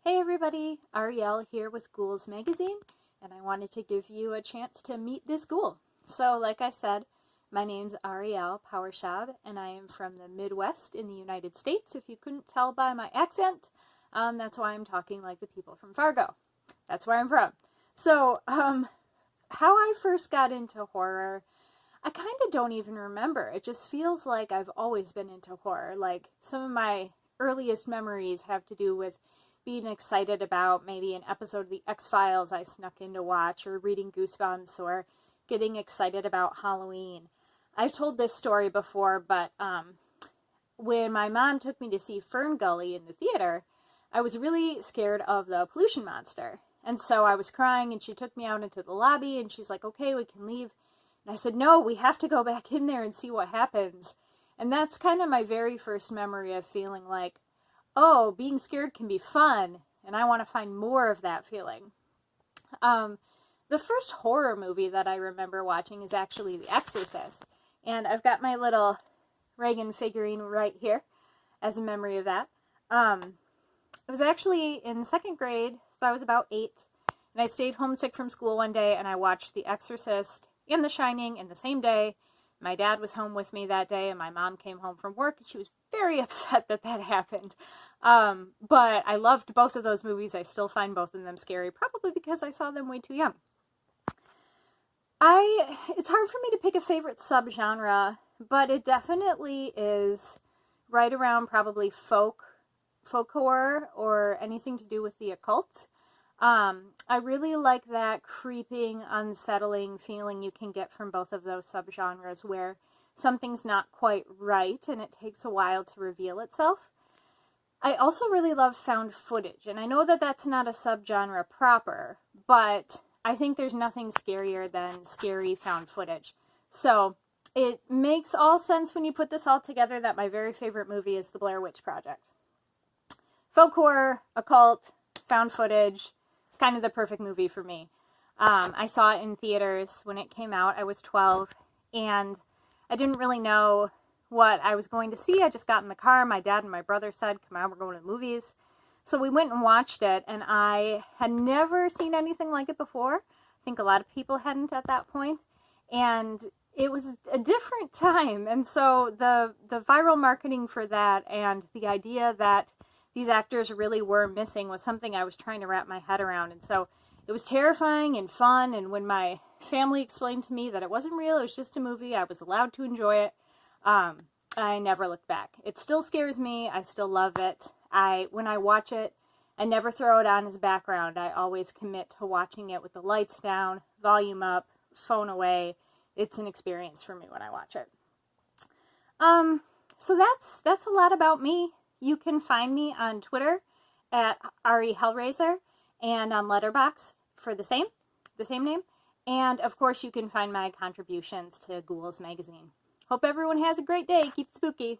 Hey everybody, Ariel here with Ghouls magazine, and I wanted to give you a chance to meet this ghoul. So like I said, my name's Ariel Powers-Schaub, and I am from the Midwest in the United States. If you couldn't tell by my accent, that's why I'm talking like the people from Fargo. That's where I'm from. So, how I first got into horror, I kind of don't even remember. It just feels like I've always been into horror. Like, some of my earliest memories have to do with being excited about maybe an episode of The X-Files I snuck in to watch, or reading Goosebumps, or getting excited about Halloween. I've told this story before, but when my mom took me to see Fern Gully in the theater, I was really scared of the pollution monster. And so I was crying, and she took me out into the lobby, and she's like, okay, we can leave. And I said, no, we have to go back in there and see what happens. And that's kind of my very first memory of feeling like, oh, being scared can be fun, and I want to find more of that feeling. The first horror movie that I remember watching is actually The Exorcist, and I've got my little Reagan figurine right here as a memory of that. It was actually in second grade, so I was about 8, and I stayed homesick from school one day, and I watched The Exorcist and The Shining in the same day. My dad was home with me that day, and my mom came home from work, and she was very upset that that happened. But I loved both of those movies. I still find both of them scary, probably because I saw them way too young. It's hard for me to pick a favorite subgenre, but it definitely is right around probably folk horror, or anything to do with the occult. I really like that creeping, unsettling feeling you can get from both of those subgenres, where something's not quite right and it takes a while to reveal itself. I also really love found footage, and I know that that's not a subgenre proper, but I think there's nothing scarier than scary found footage. So it makes all sense when you put this all together that my very favorite movie is The Blair Witch Project. Folk horror, occult, found footage, it's kind of the perfect movie for me. I saw it in theaters when it came out. I was 12, and I didn't really know what I was going to see. I just got in the car. My dad and my brother said, come on, we're going to the movies. So we went and watched it, and I had never seen anything like it before. I think a lot of people hadn't at that point. And it was a different time. And so the viral marketing for that, and the idea that these actors really were missing, was something I was trying to wrap my head around. And so it was terrifying and fun. And when my family explained to me that it wasn't real, it was just a movie, I was allowed to enjoy it, I never looked back. It still scares me. I still love it. When I watch it, I never throw it on as background. I always commit to watching it with the lights down, volume up, phone away. It's an experience for me when I watch it. So that's a lot about me. You can find me on Twitter at Ari Hellraiser, and on Letterboxd for the same name. And of course, you can find my contributions to Ghouls magazine. Hope everyone has a great day. Keep it spooky.